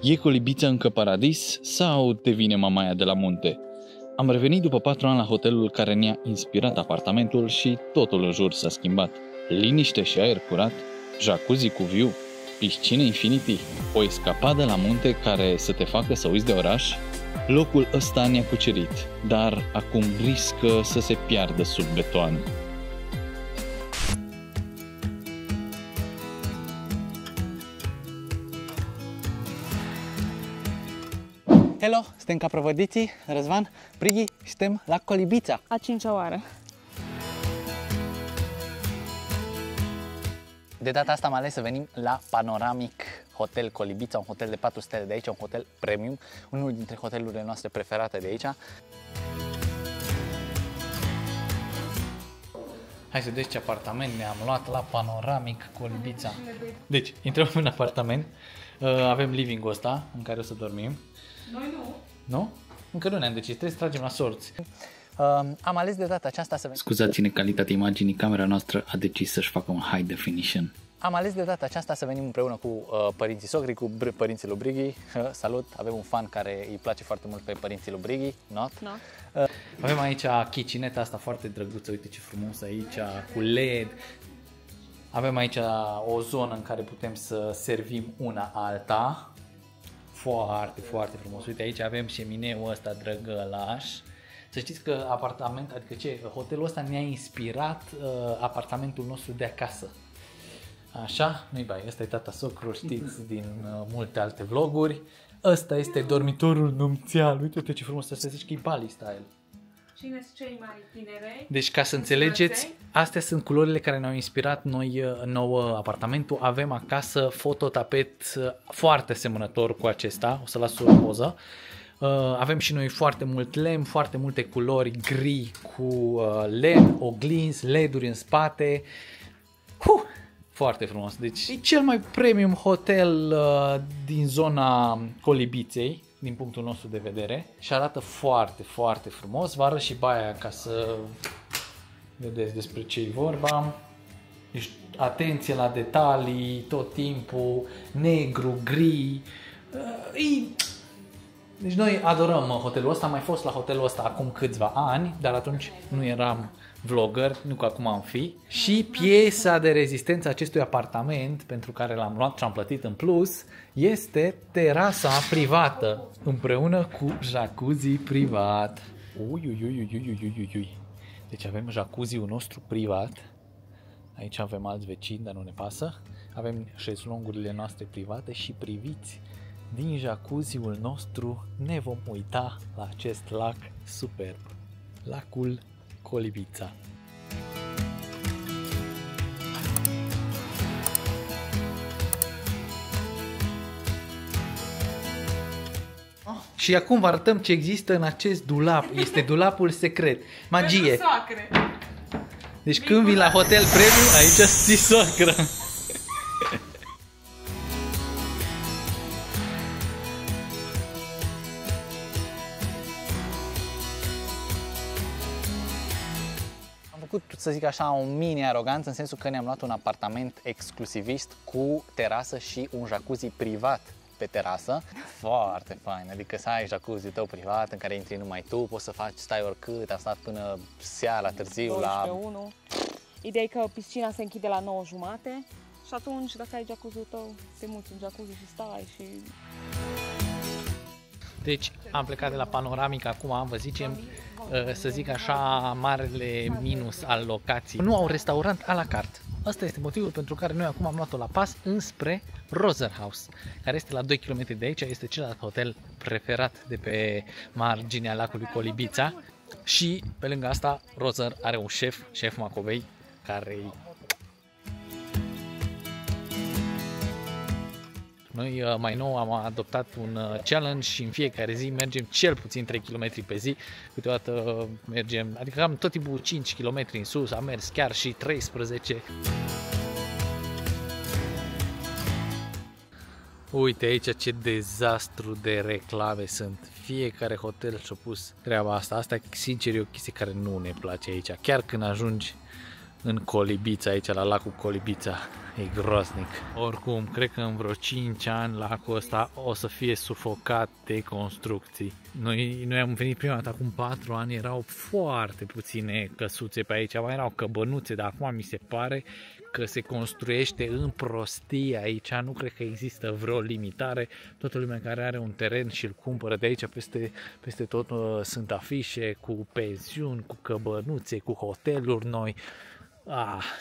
E Colibița încă paradis sau devine Mamaia de la munte? Am revenit după 4 ani la hotelul care ne-a inspirat apartamentul și totul în jur s-a schimbat. Liniște și aer curat, jacuzzi cu view, piscine infinity, o escapadă la munte care să te facă să uiți de oraș. Locul ăsta ne-a cucerit, dar acum riscă să se piardă sub beton. Hello, suntem Caprovădiții, Răzvan, Prighi și suntem la Colibița. A 5-a oară. De data asta am ales să venim la Panoramic Hotel Colibița, un hotel de 4 stele de aici, un hotel premium, unul dintre hotelurile noastre preferate de aici. Hai să vedeți ce apartament ne-am luat la Panoramic Colibița. Deci, intrăm în apartament, avem living-ul ăsta în care o să dormim. Noi nu. Nu? Încă nu ne-am decis, trebuie să tragem la sorți. Am ales de data aceasta să venim. Scuzați-ne calitatea imaginii, camera noastră a decis să-și facă un high definition. Am ales de data aceasta să venim împreună cu părinții socri, cu părinții lui Brighi. Salut! Avem un fan care îi place foarte mult pe părinții lui Brighi. Not? No. Avem aici kitcheneta asta foarte drăguță, uite ce frumos aici, cu LED. Avem aici o zonă în care putem să servim una alta. Foarte, foarte frumos. Uite, aici avem șemineul ăsta drăgălaș. Să știți că hotelul ăsta ne-a inspirat apartamentul nostru de acasă. Așa, nu-i bai, ăsta e tata socru, știți, din multe alte vloguri. Ăsta este dormitorul nupțial. Uite ce frumos, să zici că e Bali style. Cine sunt cei mai tinerei? Deci, ca să înțelegeți, astea sunt culorile care ne-au inspirat noi nouă apartamentul. Avem acasă fototapet foarte asemănător cu acesta, o să las o poză. Avem și noi foarte mult lemn, foarte multe culori gri cu LED, oglinzi, LED-uri în spate. Foarte frumos. Deci e cel mai premium hotel din zona Colibiței, din punctul nostru de vedere. Și arată foarte, foarte frumos. Vă arăt și baia ca să vedeți despre ce e vorba. Deci atenție la detalii, tot timpul, negru, gri. Deci noi adorăm hotelul ăsta. Am mai fost la hotelul ăsta acum câțiva ani, dar atunci nu eram vlogger, nu că acum am fi. Și piesa de rezistență acestui apartament, pentru care l-am luat și am plătit în plus, este terasa privată, împreună cu jacuzzi privat. Deci avem jacuzziul nostru privat. Aici avem alți vecini, dar nu ne pasă. Avem șezlongurile noastre private și priviți, din jacuzziul nostru ne vom uita la acest lac superb, lacul Colibița. Și acum vă arătăm ce există în acest dulap. Este dulapul secret. Magie! Deci când vii la hotel premium, aici ții soacră. Să zic așa, un mini aroganță, în sensul că ne-am luat un apartament exclusivist cu terasă și un jacuzzi privat pe terasă. Foarte fain, adică să ai jacuzzi tău privat în care intri numai tu, poți să faci, stai oricât, am stat până seara, târziu, la 1. Ideea e că piscina se închide la 9:30 și atunci, dacă ai jacuzziul tău, te muți în jacuzzi și stai și... Deci am plecat de la Panoramic, acum am vă zicem, să zic așa, marele minus al locației. Nu au restaurant à la carte. Asta este motivul pentru care noi acum am luat-o la pas înspre Roser House, care este la 2 km de aici, este celălalt hotel preferat de pe marginea lacului Colibița. Și pe lângă asta, Roser are un șef Macovei, care noi mai nou am adoptat un challenge și în fiecare zi mergem cel puțin 3 km pe zi. Câteodată mergem, adică am tot timpul 5 km în sus, am mers chiar și 13. Uite aici ce dezastru de reclame sunt. Fiecare hotel și-a pus treaba asta. Asta, sincer, e o chestie care nu ne place aici. Chiar când ajungi în Colibița, aici la lacul Colibița. E groaznic. Oricum, cred că în vreo 5 ani lacul ăsta o să fie sufocat de construcții. Noi am venit prima dată acum 4 ani, erau foarte puține căsuțe pe aici, mai erau căbănuțe, dar acum mi se pare că se construiește în prostie aici, nu cred că există vreo limitare. Toată lumea care are un teren și îl cumpără de aici, peste tot sunt afișe cu pensiuni, cu căbănuțe, cu hoteluri noi.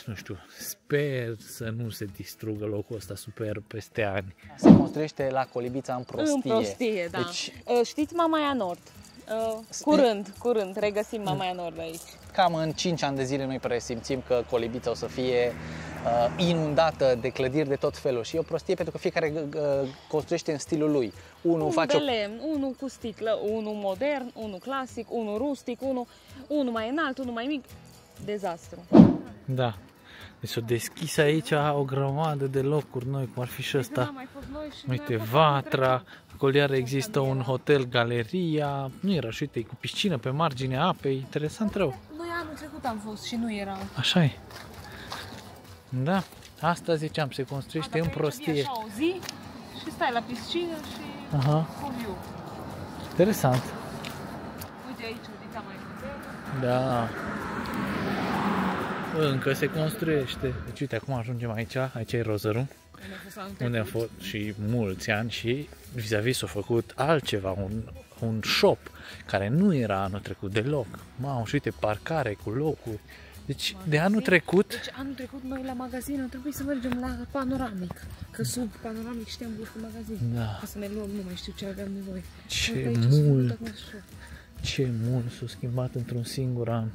Nu știu, sper să nu se distrugă locul ăsta super peste ani. Se construiește la Colibița în prostie. În prostie, da. Deci, știți Mamaia Nord? Curând regăsim Mamaia Nord aici. cam în 5 ani de zile noi presimțim că Colibița o să fie inundată de clădiri de tot felul. Și e o prostie pentru că fiecare construiește în stilul lui. Unul face de lemn, unul cu sticlă, unul modern, unul clasic, unul rustic, unul mai înalt, unul mai mic. Dezastru. Da. Deci s-o deschis aici o grămadă de locuri noi, cum ar fi și ăsta. Uite, Vatra, acolo iar există un hotel, galeria, nu era, și uite, cu piscină pe marginea apei, interesant rău. Noi anul trecut am fost și nu era. Așa e. Da, asta ziceam, se construiește în prostie. Așa o zi și stai la piscină și cu view. Interesant. Uite aici, uita mai puțin. Da. Încă se construiește. Deci uite, acum ajungem aici e rozărul, unde am fost și mulți ani și vis-a-vis s-a făcut altceva, un shop care nu era anul trecut deloc. Mamă, și uite, parcare cu locuri. Deci de anul trecut... Deci anul trecut noi la magazin trebuie să mergem la Panoramic, că sub Panoramic știam vârful magazin. Da. Ca să ne luăm, nu mai știu ce aveam nevoie. Ce mult s-a schimbat într-un singur an.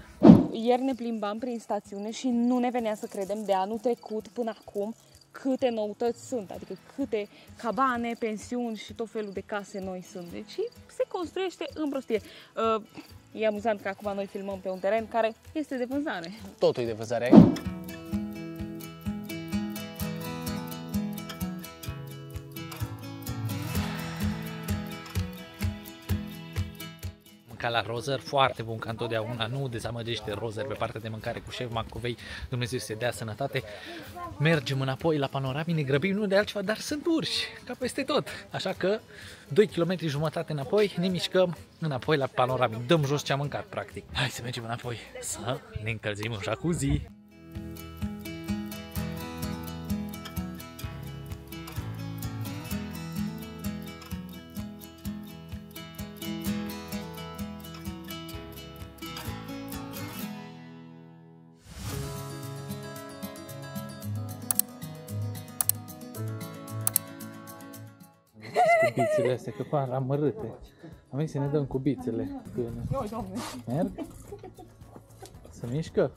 Ieri ne plimbam prin stațiune și nu ne venea să credem de anul trecut până acum câte noutăți sunt, adică câte cabane, pensiuni și tot felul de case noi sunt. Deci se construiește în prostie. E amuzant că acum noi filmăm pe un teren care este de vânzare. Totul e de vânzare. La Rozer, foarte bun ca întotdeauna, nu dezamăgește Rozer pe partea de mâncare cu șef Macovei, Dumnezeu să-i dea sănătate. Mergem înapoi la Panoramic, ne grăbim, nu de altceva, dar sunt urși, ca peste tot. Așa că 2 km jumătate înapoi, ne mișcăm înapoi la Panoramic, dăm jos ce am mâncat, practic. Hai să mergem înapoi, să ne încălzim în jacuzzi. Cubițele astea, că par amărâte. Am venit să ne dăm cubițele. Merg? Se mișcă?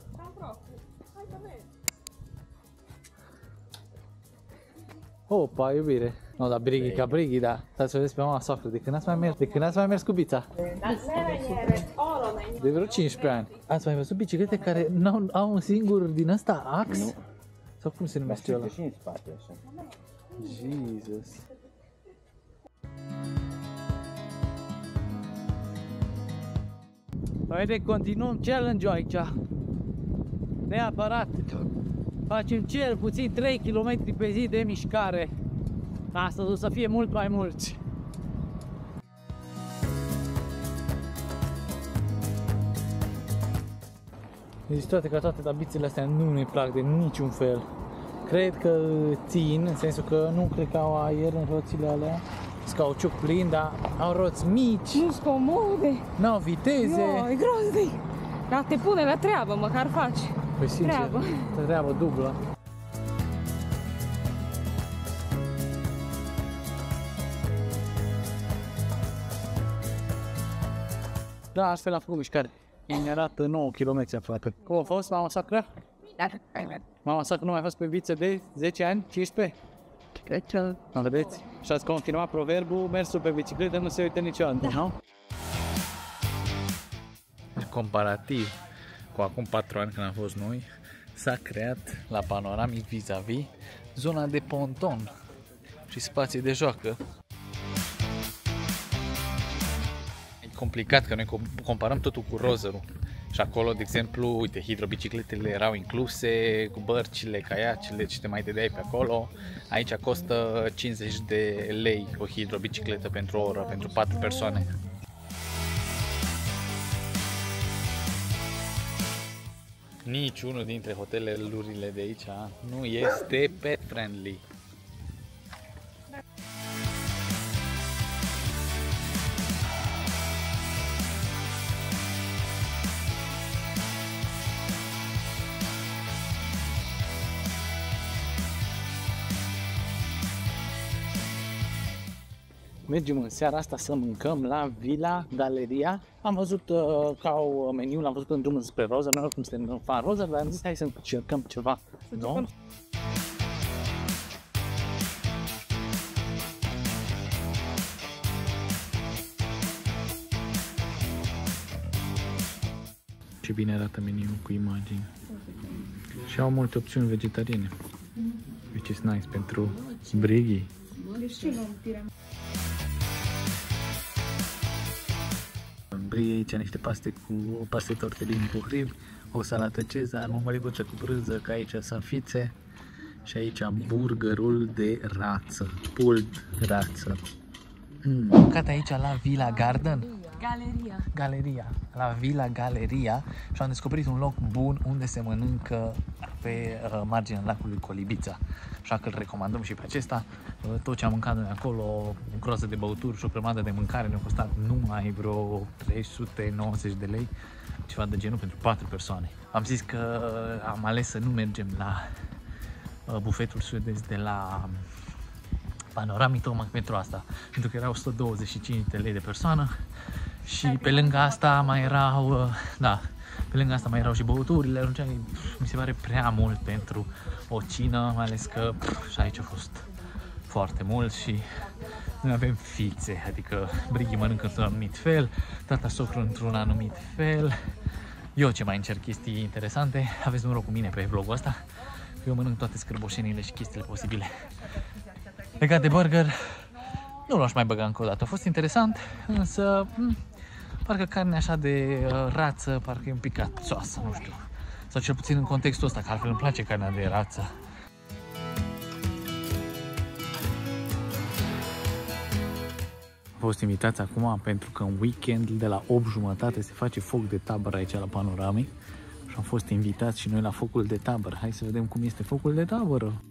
Opa, iubire. No, dar Brighi ca Brighi, da. Stai să vezi pe mama soacră. De când ați mai mers cubița? De vreo 15 ani. Ați mai văzut biciclete care au un singur din ăsta ax? Nu. Sau cum se numește ăla? Și în spate, așa. Jesus. Haide, continuăm challenge-ul aici. Neapărat. Facem cel puțin 3 km pe zi de mișcare. Astăzi o să fie mult mai mulți. Deci toate ca toate tabițele astea nu ne plac de niciun fel. Cred că țin, în sensul că nu cred că au aer în roțile alea. Sunt cauciuc plin, dar au roți mici. Nu-s comode. N-au viteze. E groaznic. Dar te pune la treabă, măcar faci. Păi sincer, treabă dublă. Da, astfel am făcut mișcare. Mi arată 9 km aproape. Cum a fost, mama sacră? Da. Mama sacră nu mai fost pe viță de 10 ani, 15? Cred că... Vedeți? Și ați confirmat proverbul, mersul pe bicicletă nu se uită niciodată, da. Nu? Comparativ cu acum 4 ani când am fost noi, s-a creat la Panoramic vis-a-vis zona de ponton și spații de joacă. E complicat că noi comparăm totul cu Rozărul Și acolo, de exemplu, uite, hidrobicicletele erau incluse, cu bărcile, caiacele, ce te mai dădeai pe acolo. Aici costă 50 de lei o hidrobicicletă pentru o oră, pentru 4 persoane. Niciunul dintre hotelurile de aici nu este pet friendly. Mergem în seara asta să mâncăm la Villa Galeria. Am văzut că au meniu, l-am văzut în drum spre Roser. Noi oricum suntem fan Roser, dar am zis hai să încercăm ceva nou. Ce bine arată meniul cu imagini. Și au multe opțiuni vegetariene. Which is nice pentru Brighi. Brighi aici niște paste tortellini cu hrib, o salată cezar, mămăliguță cu brânză, că aici sunt fițe. Și aici burgerul de rață, pulled rață. Am mâncat aici la Villa Garden. Galeria. La Villa Galeria și am descoperit un loc bun unde se mănâncă pe marginea lacului Colibița. Așa că îl recomandăm și pe acesta. Tot ce am mâncat noi acolo, o groază de băuturi și o grămadă de mâncare, ne-a costat numai vreo 390 de lei, ceva de genul pentru 4 persoane. Am zis că am ales să nu mergem la bufetul suedez de la Panoramic tocmai pentru asta, pentru că erau 125 de lei de persoană și pe lângă asta mai erau, pe lângă asta mai erau și băuturile, atunci mi se pare prea mult pentru o cină, mai ales că și aici a fost foarte mult și noi avem fițe, adică Brighi mănâncă într-un anumit fel, tata socru într-un anumit fel, eu ce mai încerc chestii interesante, aveți noroc cu mine pe vlogul ăsta, că eu mănânc toate scârboșenile și chestiile posibile. Legat de burger, nu l-aș mai băga încă o dată, a fost interesant, însă parcă carnea așa de rață, parcă e un pic ațoasă, nu știu. Sau cel puțin în contextul ăsta, că altfel îmi place carnea de rață. Am fost invitați acum pentru că în weekend de la 8:30 se face foc de tabără aici la Panoramic și am fost invitați și noi la focul de tabără. Hai să vedem cum este focul de tabără.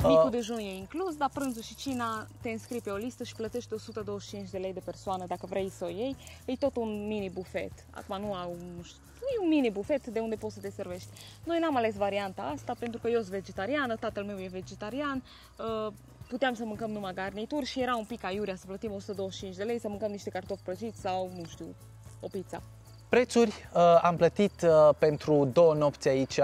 Micul dejun e inclus, dar prânzul și cina te înscrii pe o listă și plătești 125 de lei de persoană dacă vrei să o iei. E tot un mini bufet. Acum nu e un mini bufet de unde poți să te servești. Noi n-am ales varianta asta pentru că eu sunt vegetariană, tatăl meu e vegetarian. Puteam să mâncăm numai garnituri și era un pic aiurea să plătim 125 de lei, să mâncăm niște cartofi prăjiți sau, nu știu, o pizza. Prețuri, am plătit pentru 2 nopți aici,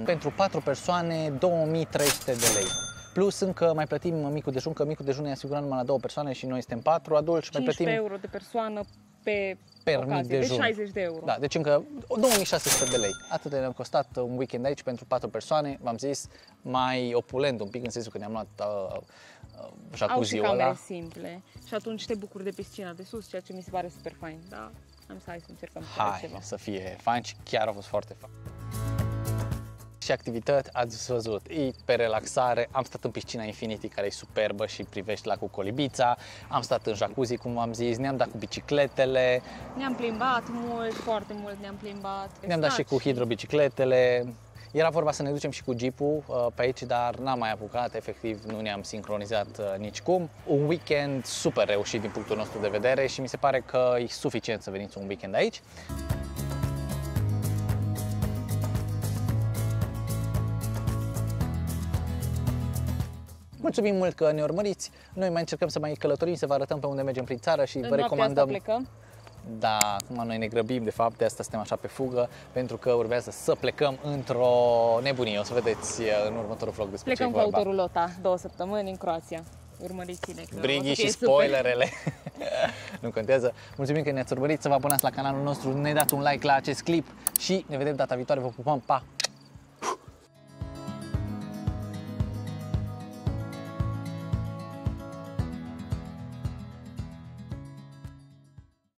pentru 4 persoane, 2300 de lei. Plus încă mai plătim micul dejun, că micul dejun e asigurat numai la 2 persoane și noi suntem 4 adulți. 15 euro de persoană pe ocazie, dejun. de 60 de euro. Da, deci încă 2600 de lei. Atât ne-a costat un weekend aici pentru 4 persoane, v-am zis, mai opulent un pic, în sensul că ne-am luat jacuzzi-ul ăla. Au și camere simple și atunci te bucuri de piscina de sus, ceea ce mi se pare super fain, da? Am să hai să încercăm ceva. Să fie fain și chiar a fost foarte fain. Și activități, ați văzut, e pe relaxare, am stat în piscina Infinity care e superbă și privești lacul Colibița, am stat în jacuzzi, cum v-am zis, ne-am dat cu bicicletele. Ne-am plimbat mult, foarte mult ne-am plimbat. Ne-am dat și cu hidrobicicletele. Era vorba să ne ducem și cu jeepul pe aici, dar n-am mai apucat, efectiv nu ne-am sincronizat nicicum. Un weekend super reușit din punctul nostru de vedere și mi se pare că e suficient să veniți un weekend aici. Mulțumim mult că ne urmăriți. Noi mai încercăm să mai călătorim, să vă arătăm pe unde mergem prin țară și vă recomandăm. Plecăm. Da, acum noi ne grăbim, de fapt, de asta suntem așa pe fugă, pentru că urmează să plecăm într-o nebunie. O să vedeți în următorul vlog despre ce e vorba. Plecăm cu autorul Lota, 2 săptămâni în Croația. Urmăriți-ne. Brighi și spoilerele. Nu contează. Mulțumim că ne-ați urmărit, să vă abonați la canalul nostru, ne dați un like la acest clip și ne vedem data viitoare. Vă pupăm, pa!